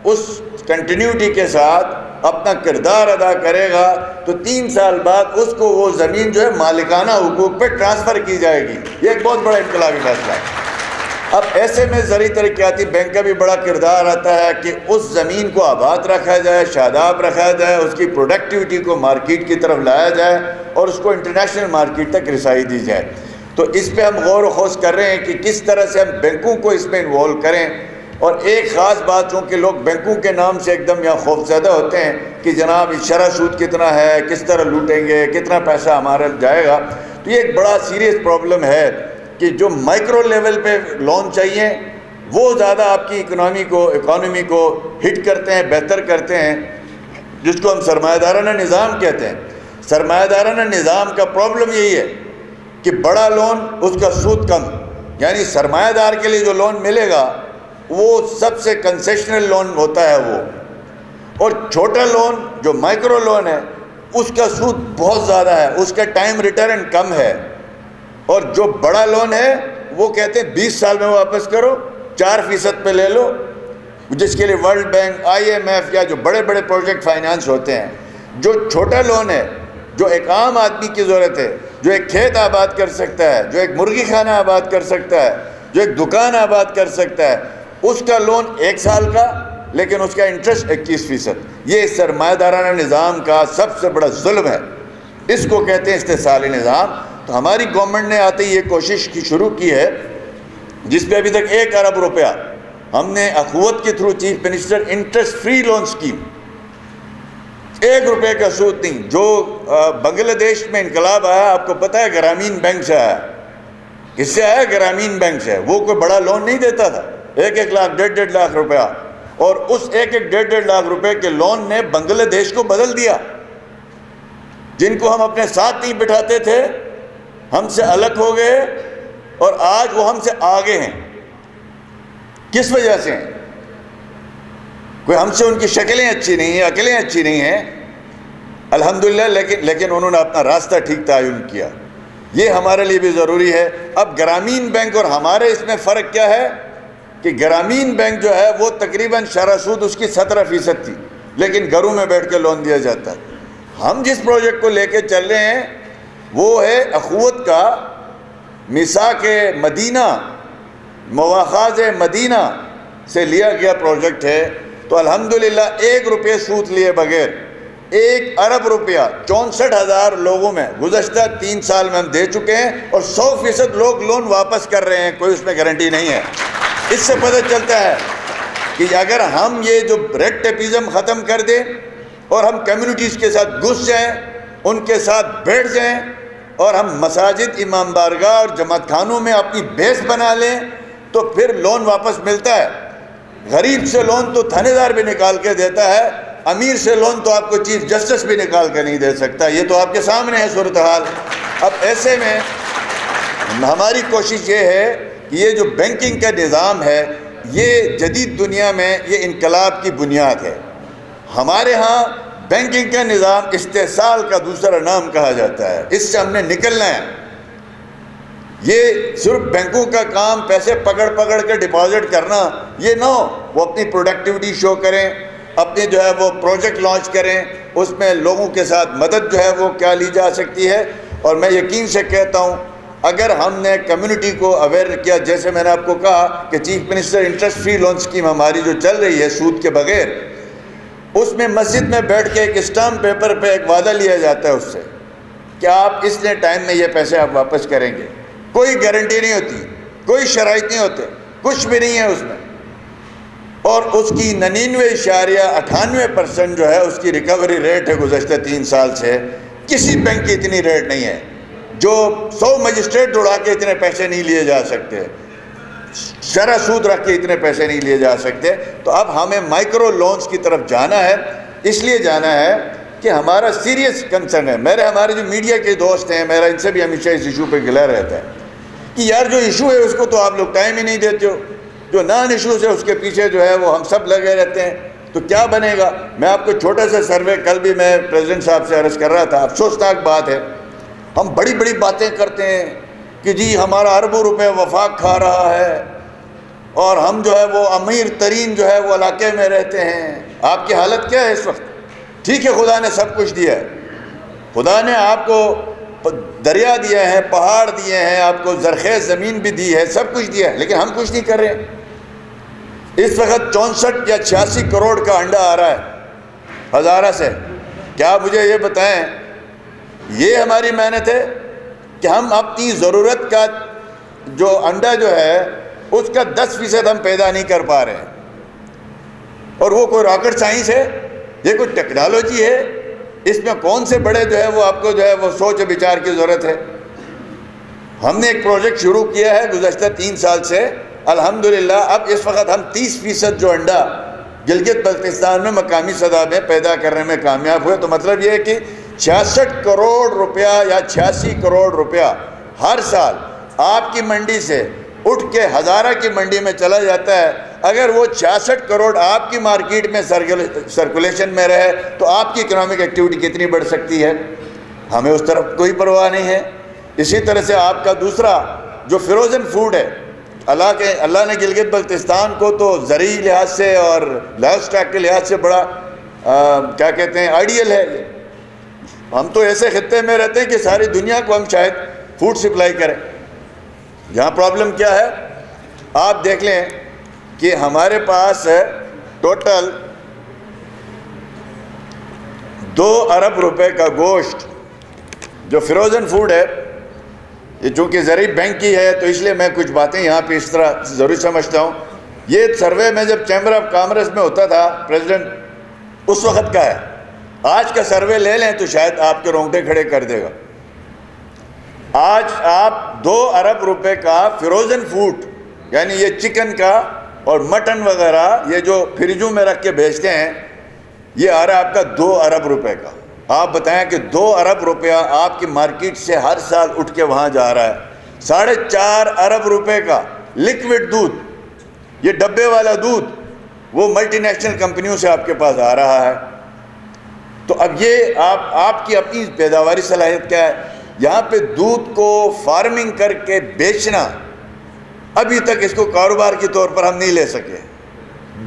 اس کنٹینیوٹی کے ساتھ اپنا کردار ادا کرے گا تو 3 سال بعد اس کو وہ زمین جو ہے مالکانہ حقوق پہ ٹرانسفر کی جائے گی. یہ ایک بہت بڑا انقلابی فیصلہ ہے. اب ایسے میں زرعی ترقیاتی بینک کا بھی بڑا کردار آتا ہے کہ اس زمین کو آباد رکھا جائے، شاداب رکھا جائے، اس کی پروڈکٹیوٹی کو مارکیٹ کی طرف لایا جائے اور اس کو انٹرنیشنل مارکیٹ تک رسائی دی جائے. تو اس پہ ہم غور و خوض کر رہے ہیں کہ کس طرح سے ہم بینکوں کو اس میں انوالو کریں. اور ایک خاص بات، چونکہ لوگ بینکوں کے نام سے ایک دم یہاں خوفزدہ ہوتے ہیں کہ جناب شرح سود کتنا ہے، کس طرح لوٹیں گے، کتنا پیسہ ہمارا جائے گا. تو یہ ایک بڑا سیریس پرابلم ہے کہ جو مائکرو لیول پہ لون چاہیے وہ زیادہ آپ کی اکانومی کو ہٹ کرتے ہیں، بہتر کرتے ہیں، جس کو ہم سرمایہ دارانہ نظام کہتے ہیں. سرمایہ دارانہ نظام کا پرابلم یہی ہے کہ بڑا لون اس کا سود کم، یعنی سرمایہ دار کے لیے جو لون ملے گا وہ سب سے کنسیشنل لون ہوتا ہے وہ، اور چھوٹا لون جو مائکرو لون ہے اس کا سود بہت زیادہ ہے، اس کا ٹائم ریٹرن کم ہے. اور جو بڑا لون ہے وہ کہتے ہیں 20 سال میں واپس کرو، 4% پہ لے لو، جس کے لیے ورلڈ بینک، IMF یا جو بڑے بڑے پروجیکٹ فائنانس ہوتے ہیں. جو چھوٹا لون ہے، جو ایک عام آدمی کی ضرورت ہے، جو ایک کھیت آباد کر سکتا ہے، جو ایک مرغی خانہ آباد کر سکتا ہے، جو ایک دکان آباد کر سکتا ہے، اس کا لون 1 سال کا، لیکن اس کا انٹرسٹ 21%. یہ سرمایہ دارانہ نظام کا سب سے بڑا ظلم ہے، اس کو کہتے ہیں استحصالی نظام. تو ہماری گورنمنٹ نے آتے ہی یہ کوشش شروع کی ہے جس پہ ابھی تک 1 ارب روپیہ ہم نے اخوت کے through chief minister interest free loan scheme, 1 روپے کا سود نہیں. جو بنگلہ دیش میں انقلاب آیا آپ کو پتہ ہے گرامین بینک سے آیا. کس سے آیا؟ گرامین بینک سے. وہ کوئی بڑا لون نہیں دیتا تھا، 1-1 لاکھ 1.5 لاکھ روپیہ، اور اس 1-1 لاکھ روپے کے لون نے بنگلہ دیش کو بدل دیا. جن کو ہم اپنے ساتھ نہیں بٹھاتے تھے ہم سے الگ ہو گئے اور آج وہ ہم سے آگے ہیں. کس وجہ سے ہیں؟ کوئی ہم سے ان کی شکلیں اچھی نہیں ہیں، عقلیں اچھی نہیں ہیں الحمدللہ، لیکن انہوں نے اپنا راستہ ٹھیک تعین کیا. یہ ہمارے لیے بھی ضروری ہے. اب گرامین بینک اور ہمارے اس میں فرق کیا ہے کہ گرامین بینک جو ہے وہ تقریباً شرح سود اس کی 17% تھی، لیکن گھروں میں بیٹھ کے لون دیا جاتا ہے. ہم جس پروجیکٹ کو لے کے چل رہے ہیں وہ ہے اخوت کا میثاق مدینہ، مواخاذ مدینہ سے لیا گیا پروجیکٹ ہے. تو الحمدللہ 1 روپے سود لیے بغیر 1 ارب روپیہ 64,000 لوگوں میں گزشتہ 3 سال میں ہم دے چکے ہیں، اور 100% لوگ لون واپس کر رہے ہیں، کوئی اس میں گارنٹی نہیں ہے. اس سے پتہ چلتا ہے کہ اگر ہم یہ جو ریڈ ٹیپزم ختم کر دیں اور ہم کمیونٹیز کے ساتھ گھس جائیں، ان کے ساتھ بیٹھ جائیں، اور ہم مساجد، امام بارگاہ اور جماعت خانوں میں اپنی بیس بنا لیں، تو پھر لون واپس ملتا ہے. غریب سے لون تو تھانے دار بھی نکال کے دیتا ہے، امیر سے لون تو آپ کو چیف جسٹس بھی نکال کے نہیں دے سکتا. یہ تو آپ کے سامنے ہے صورتحال. اب ایسے میں ہماری کوشش یہ ہے کہ یہ جو بینکنگ کا نظام ہے یہ جدید دنیا میں یہ انقلاب کی بنیاد ہے. ہمارے ہاں بینکنگ کا نظام استحصال کا دوسرا نام کہا جاتا ہے. اس سے ہم نے نکلنا ہے. یہ صرف بینکوں کا کام پیسے پکڑ کے ڈپازٹ کرنا یہ نہ ہو. وہ اپنی پروڈکٹیوٹی شو کریں، اپنے جو ہے وہ پروجیکٹ لانچ کریں، اس میں لوگوں کے ساتھ مدد جو ہے وہ کیا لی جا سکتی ہے. اور میں یقین سے کہتا ہوں اگر ہم نے کمیونٹی کو اویئر کیا، جیسے میں نے آپ کو کہا کہ chief minister interest free loan scheme ہماری جو چل رہی ہے سود کے بغیر، اس میں مسجد میں بیٹھ کے ایک اسٹامپ پیپر پہ ایک وعدہ لیا جاتا ہے اس سے کہ آپ اس نے ٹائم میں یہ پیسے آپ واپس کریں گے. کوئی گارنٹی نہیں ہوتی، کوئی شرائط نہیں ہوتے، کچھ بھی نہیں ہے اس میں. اور اس کی 99.98% جو ہے اس کی ریکوری ریٹ ہے گزشتہ 3 سال سے. کسی بینک کی اتنی ریٹ نہیں ہے. جو 100 مجسٹریٹ دوڑا کے اتنے پیسے نہیں لیے جا سکتے، شرح سود رکھ کے اتنے پیسے نہیں لیے جا سکتے. تو اب ہمیں مائکرو لونز کی طرف جانا ہے. اس لیے جانا ہے کہ ہمارا سیریس کنسرن ہے. ہمارے جو میڈیا کے دوست ہیں، میرا ان سے بھی ہمیشہ اس ایشو پہ گلا رہتا ہے کہ یار جو ایشو ہے اس کو تو آپ لوگ ٹائم ہی نہیں دیتے ہو، جو نان ایشوز ہے اس کے پیچھے جو ہے وہ ہم سب لگے رہتے ہیں، تو کیا بنے گا. میں آپ کو چھوٹا سا سروے، کل بھی میں پریزیڈنٹ صاحب سے عرض کر رہا تھا، افسوسناک بات ہے ہم بڑی بڑی باتیں کرتے ہیں کہ جی ہمارا اربوں روپے وفاق کھا رہا ہے اور ہم جو ہے وہ امیر ترین جو ہے وہ علاقے میں رہتے ہیں. آپ کی حالت کیا ہے اس وقت؟ ٹھیک ہے خدا نے سب کچھ دیا ہے، خدا نے آپ کو دریا دیا ہے، پہاڑ دیے ہیں، آپ کو زرخیز زمین بھی دی ہے، سب کچھ دیا ہے، لیکن ہم کچھ نہیں کر رہے. اس وقت 64 یا 86 کروڑ کا انڈا آ رہا ہے ہزارہ سے. کیا مجھے یہ بتائیں یہ ہماری محنت ہے کہ ہم اپنی ضرورت کا جو انڈا جو ہے اس کا 10% ہم پیدا نہیں کر پا رہے ہیں. اور وہ کوئی راکٹ سائنس ہے، یہ کوئی ٹیکنالوجی ہے؟ اس میں کون سے بڑے جو ہے وہ آپ کو جو ہے وہ سوچ بچار کی ضرورت ہے. ہم نے ایک پروجیکٹ شروع کیا ہے گزشتہ 3 سال سے الحمدللہ. اب اس وقت ہم 30% جو انڈا گلگت بلتستان میں مقامی سطح میں پیدا کرنے میں کامیاب ہوئے. تو مطلب یہ ہے کہ 66 کروڑ روپیہ یا 86 کروڑ روپیہ ہر سال آپ کی منڈی سے اٹھ کے ہزارہ کی منڈی میں چلا جاتا ہے. اگر وہ 66 کروڑ آپ کی مارکیٹ میں سرکولیشن میں رہے تو آپ کی اکنامک ایکٹیویٹی کتنی بڑھ سکتی ہے. ہمیں اس طرف کوئی پرواہ نہیں ہے. اسی طرح سے آپ کا دوسرا جو فروزن فوڈ ہے، اللہ نے گلگت بلتستان کو تو زرعی لحاظ سے اور لائف اسٹاک کے لحاظ سے بڑا کیا کہتے ہیں آئیڈیل ہے. ہم تو ایسے خطے میں رہتے ہیں کہ ساری دنیا کو ہم شاید فوڈ سپلائی کریں. یہاں پرابلم کیا ہے آپ دیکھ لیں کہ ہمارے پاس ٹوٹل 2 ارب روپے کا گوشت جو فروزن فوڈ ہے. یہ چونکہ زرعی بینک کی ہے تو اس لیے میں کچھ باتیں یہاں پہ اس طرح ضروری سمجھتا ہوں. یہ سروے میں جب چیمبر آف کامرس میں ہوتا تھا پریزیڈنٹ اس وقت کا ہے. آج کا سروے لے لیں تو شاید آپ کے رونگٹے کھڑے کر دے گا. آج آپ 2 ارب روپے کا فروزن فوڈ یعنی یہ چکن کا اور مٹن وغیرہ یہ جو فریجوں میں رکھ کے بھیجتے ہیں یہ آ رہا ہے آپ کا 2 ارب روپے کا. آپ بتائیں کہ 2 ارب روپیہ آپ کی مارکیٹ سے ہر سال اٹھ کے وہاں جا رہا ہے. 4.5 ارب روپے کا لکوڈ دودھ یہ ڈبے والا دودھ وہ ملٹی نیشنل کمپنیوں سے آپ کے پاس آ رہا ہے. تو اب یہ آپ کی اپنی پیداواری صلاحیت کیا ہے؟ یہاں پہ دودھ کو فارمنگ کر کے بیچنا، ابھی تک اس کو کاروبار کے طور پر ہم نہیں لے سکے.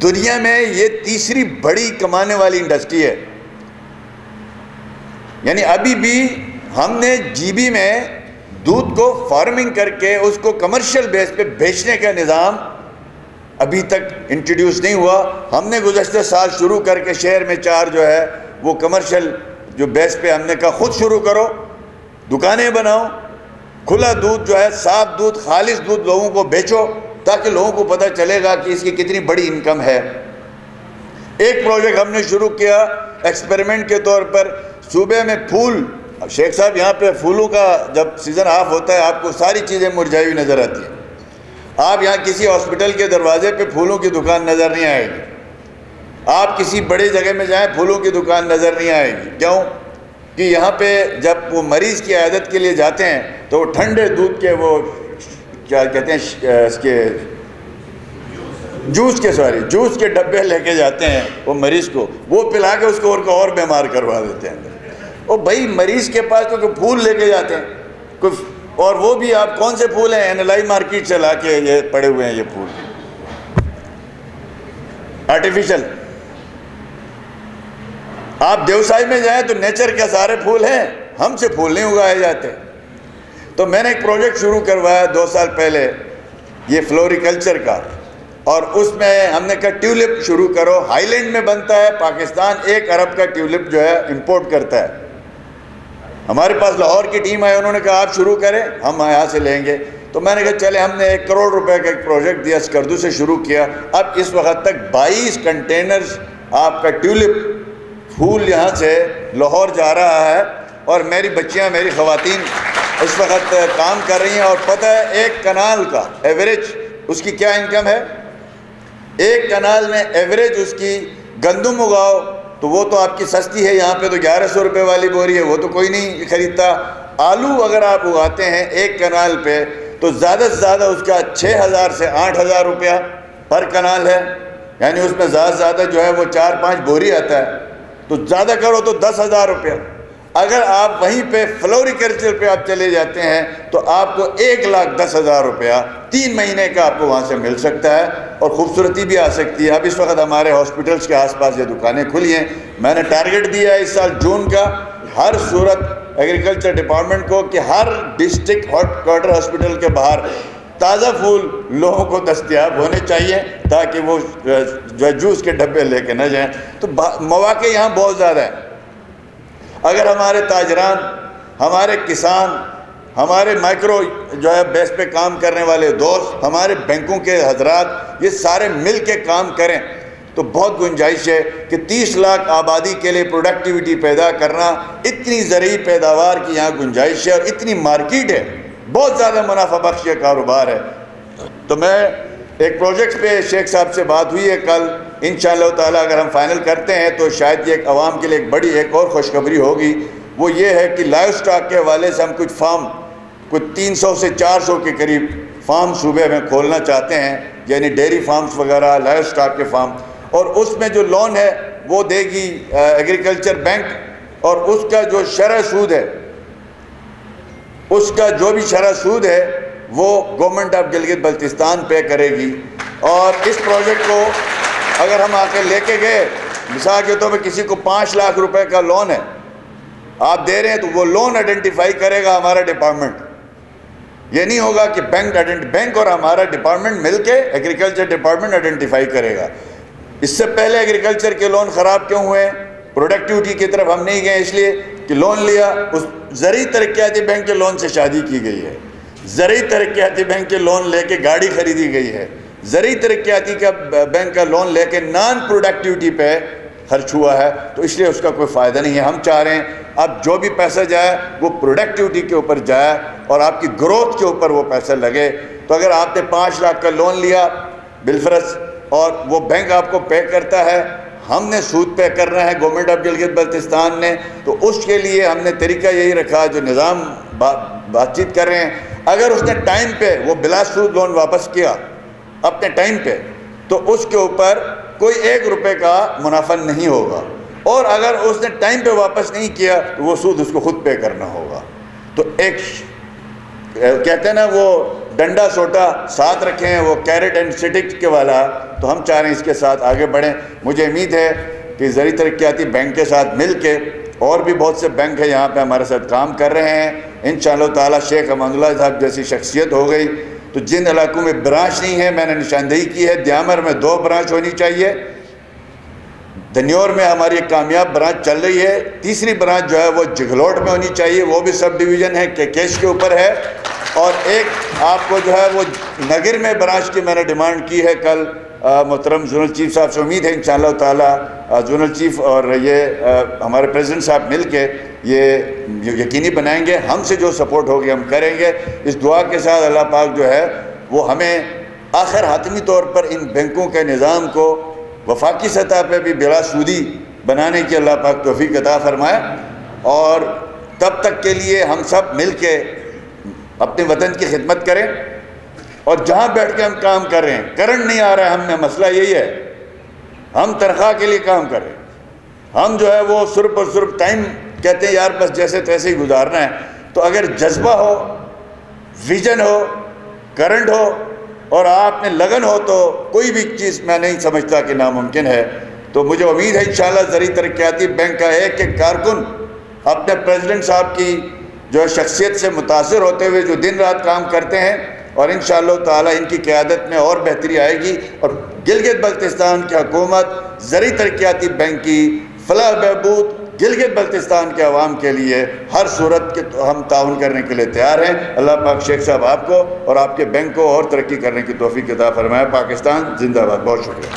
دنیا میں یہ تیسری بڑی کمانے والی انڈسٹری ہے. یعنی ابھی بھی ہم نے جی بی میں دودھ کو فارمنگ کر کے اس کو کمرشل بیس پہ بیچنے کا نظام ابھی تک انٹروڈیوس نہیں ہوا. ہم نے گزشتہ سال شروع کر کے شہر میں 4 جو ہے وہ کمرشل جو بیس پہ ہم نے کہا خود شروع کرو، دکانیں بناؤ، کھلا دودھ جو ہے صاف دودھ خالص دودھ لوگوں کو بیچو تاکہ لوگوں کو پتہ چلے گا کہ اس کی کتنی بڑی انکم ہے. ایک پروجیکٹ ہم نے شروع کیا ایکسپیریمنٹ کے طور پر صوبے میں پھول. شیخ صاحب یہاں پہ پھولوں کا جب سیزن آف ہوتا ہے آپ کو ساری چیزیں مرجھائی ہوئی نظر آتی ہیں. آپ یہاں کسی ہاسپٹل کے دروازے پہ پھولوں کی دکان نظر نہیں آئے گی. آپ کسی بڑے جگہ میں جائیں پھولوں کی دکان نظر نہیں آئے گی. کیوں؟ کہ یہاں پہ جب وہ مریض کی عیادت کے لیے جاتے ہیں تو وہ ٹھنڈے دودھ کے وہ کیا کہتے ہیں اس کے جوس کے ڈبے لے کے جاتے ہیں وہ مریض کو، وہ پلا کے اس کو اور بیمار کروا دیتے ہیں. اور بھائی مریض کے پاس تو کوئی پھول لے کے جاتے ہیں اور وہ بھی آپ کون سے پھول ہیں؟ اینلائی مارکیٹ سے لا کے یہ پڑے ہوئے ہیں یہ پھول آرٹیفیشل. آپ دیوسائی میں جائیں تو نیچر کے سارے پھول ہیں، ہم سے پھول نہیں اگائے جاتے. تو میں نے ایک پروجیکٹ شروع کروایا 2 سال پہلے یہ فلوریکلچر کا، اور اس میں ہم نے کہا ٹیولپ شروع کرو. ہائی لینڈ میں بنتا ہے، پاکستان 1 ارب کا ٹیولپ جو ہے امپورٹ کرتا ہے. ہمارے پاس لاہور کی ٹیم آئی، انہوں نے کہا آپ شروع کریں ہم یہاں سے لیں گے. تو میں نے کہا چلے، ہم نے 1 کروڑ روپے کا ایک پروجیکٹ دیا، اسکردو سے شروع کیا. اب اس وقت تک 22 کنٹینرز آپ کا ٹیولپ پھول یہاں سے لاہور جا رہا ہے. اور میری بچیاں، میری خواتین اس وقت کام کر رہی ہیں. اور پتہ ہے 1 کنال کا ایوریج اس کی کیا انکم ہے؟ 1 کنال میں ایوریج اس کی گندم اگاؤ تو وہ تو آپ کی سستی ہے، یہاں پہ تو 1100 روپے والی بوری ہے، وہ تو کوئی نہیں خریدتا. آلو اگر آپ اگاتے ہیں 1 کنال پہ تو زیادہ سے زیادہ اس کا 6000 سے 8000 روپیہ پر کنال ہے. یعنی اس میں زیادہ سے زیادہ جو ہے وہ 4-5 بوری آتا ہے، تو زیادہ کرو تو 10,000 روپیہ. اگر آپ وہیں پہ فلوریکلچر پہ آپ چلے جاتے ہیں تو آپ کو 1,10,000 روپیہ 3 مہینے کا آپ کو وہاں سے مل سکتا ہے، اور خوبصورتی بھی آ سکتی ہے. اب اس وقت ہمارے ہاسپٹلس کے آس پاس یہ دکانیں کھلی ہیں. میں نے ٹارگٹ دیا ہے اس سال جون کا ہر صورت ایگریکلچر ڈپارٹمنٹ کو کہ ہر ڈسٹرکٹ ہیڈ کوارٹر ہاسپٹل کے باہر تازہ پھول لوگوں کو دستیاب ہونے چاہیے تاکہ وہ جو جوس کے ڈبے لے کے نہ جائیں. تو مواقع یہاں بہت زیادہ ہیں. اگر ہمارے تاجران، ہمارے کسان، ہمارے مائکرو جو ہے بیس پہ کام کرنے والے دوست، ہمارے بینکوں کے حضرات یہ سارے مل کے کام کریں تو بہت گنجائش ہے کہ 30 لاکھ آبادی کے لیے پروڈکٹیوٹی پیدا کرنا، اتنی زرعی پیداوار کی یہاں گنجائش ہے اور اتنی مارکیٹ ہے، بہت زیادہ منافع بخش یہ کاروبار ہے. تو میں ایک پروجیکٹ پہ شیخ صاحب سے بات ہوئی ہے کل، انشاءاللہ تعالیٰ اگر ہم فائنل کرتے ہیں تو شاید یہ ایک عوام کے لیے ایک بڑی ایک اور خوشخبری ہوگی. وہ یہ ہے کہ لائیو سٹاک کے حوالے سے ہم کچھ فارم، کچھ 300 سے 400 کے قریب فارم صوبے میں کھولنا چاہتے ہیں، یعنی ڈیری فارمز وغیرہ، لائیو سٹاک کے فارم. اور اس میں جو لون ہے وہ دے گی ایگریکلچر بینک، اور اس کا جو شرح سود ہے، اس کا جو بھی شرح سود ہے وہ گورنمنٹ آف گلگت بلتستان پے کرے گی. اور اس پروجیکٹ کو اگر ہم آ کے لے کے گئے، مثال کے طور پہ کسی کو 5 لاکھ روپے کا لون ہے آپ دے رہے ہیں، تو وہ لون آئیڈینٹیفائی کرے گا ہمارا ڈپارٹمنٹ. یہ نہیں ہوگا کہ بینک اور ہمارا ڈپارٹمنٹ مل کے ایگریکلچر ڈپارٹمنٹ آئیڈینٹیفائی کرے گا. اس سے پہلے ایگریکلچر کے لون خراب کیوں ہوئے؟ پروڈکٹیوٹی کی طرف ہم نہیں گئے، اس لیے کہ لون لیا، اس زرعی ترقیاتی بینک کے لون سے شادی کی گئی ہے، زرعی ترقیاتی بینک کے لون لے کے گاڑی خریدی گئی ہے، زرعی ترقیاتی کا بینک کا لون لے کے نان پروڈکٹیوٹی پہ خرچ ہوا ہے. تو اس لیے اس کا کوئی فائدہ نہیں ہے. ہم چاہ رہے ہیں اب جو بھی پیسہ جائے وہ پروڈکٹیوٹی کے اوپر جائے اور آپ کی گروتھ کے اوپر وہ پیسہ لگے. تو اگر آپ نے 5 لاکھ کا لون لیا بالفرض اور وہ بینک آپ کو پے کرتا ہے، ہم نے سود پے کرنا ہے گورنمنٹ آف گلگت بلتستان نے، تو اس کے لیے ہم نے طریقہ یہی رکھا جو نظام بات چیت کر رہے ہیں. اگر اس نے ٹائم پہ وہ بلا سود لون واپس کیا اپنے ٹائم پہ، تو اس کے اوپر کوئی 1 روپے کا منافع نہیں ہوگا، اور اگر اس نے ٹائم پہ واپس نہیں کیا تو وہ سود اس کو خود پے کرنا ہوگا۔ تو ایک کہتے ہیں نا وہ ڈنڈا سوٹا ساتھ رکھے ہیں، وہ کیرٹ اینڈ سٹک کے والا، تو ہم چاہ رہے ہیں اس کے ساتھ آگے بڑھیں۔ مجھے امید ہے کہ زرعی ترقیاتی بینک کے ساتھ مل کے، اور بھی بہت سے بینک ہیں یہاں پہ ہمارے ساتھ کام کر رہے ہیں، انشاءاللہ تعالیٰ شیخ امان اللہ صاحب جیسی شخصیت ہو گئی تو جن علاقوں میں برانچ نہیں ہے، میں نے نشاندہی کی ہے، دیامر میں 2 برانچ ہونی چاہیے، دنیور میں ہماری ایک کامیاب برانچ چل رہی ہے، تیسری برانچ جو ہے وہ جگلوٹ میں ہونی چاہیے، وہ بھی سب ڈویژن ہے کہ کیش کے اوپر ہے، اور ایک آپ کو جو ہے وہ نگر میں برانچ کی میں نے ڈیمانڈ کی ہے کل محترم زونل چیف صاحب سے، امید ہے انشاءاللہ تعالیٰ زونل چیف اور یہ ہمارے پریزیڈنٹ صاحب مل کے یہ یقینی بنائیں گے، ہم سے جو سپورٹ ہوگی ہم کریں گے۔ اس دعا کے ساتھ اللہ پاک جو ہے وہ ہمیں آخر حتمی طور پر ان بینکوں کے نظام کو وفاقی سطح پہ بھی بلا سودی بنانے کی اللہ پاک توفیق عطا فرمائے، اور تب تک کے لیے ہم سب مل کے اپنے وطن کی خدمت کریں، اور جہاں بیٹھ کے ہم کام کر رہے ہیں، کرنٹ نہیں آ رہا ہے ہم میں، مسئلہ یہی ہے، ہم تنخواہ کے لیے کام کر رہے ہیں، ہم جو ہے وہ صرف اور صرف ٹائم کہتے ہیں یار بس جیسے تیسے ہی گزارنا ہے۔ تو اگر جذبہ ہو، ویژن ہو، کرنٹ ہو اور آپ میں لگن ہو تو کوئی بھی چیز میں نہیں سمجھتا کہ ناممکن ہے۔ تو مجھے امید ہے انشاءاللہ زرعی ترقیاتی بینک کا ایک ایک کارکن اپنے پریزیڈنٹ صاحب کی جو ہے شخصیت سے متاثر ہوتے ہوئے جو دن رات کام کرتے ہیں، اور انشاءاللہ تعالیٰ ان کی قیادت میں اور بہتری آئے گی، اور گلگت بلتستان کی حکومت زرعی ترقیاتی بینک کی فلاح بہبود گلگت بلتستان کے عوام کے لیے ہر صورت کے ہم تعاون کرنے کے لیے تیار ہیں۔ اللہ پاک شیخ صاحب آپ کو اور آپ کے بینک کو اور ترقی کرنے کی توفیق عطا فرمائے۔ پاکستان زندہ باد۔ بہت شکریہ۔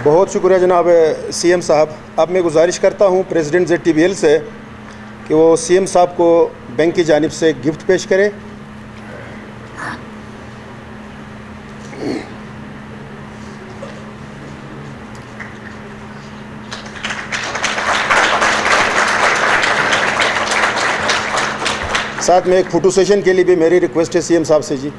بہت شکریہ جناب سی ایم صاحب۔ اب میں گزارش کرتا ہوں پریزیڈنٹ ZTBL سے کہ وہ سی ایم صاحب کو بینک کی جانب سے گفٹ پیش کرے۔ ساتھ میں ایک فوٹو سیشن کے لیے بھی میری ریکویسٹ ہے سی ایم صاحب سے جی۔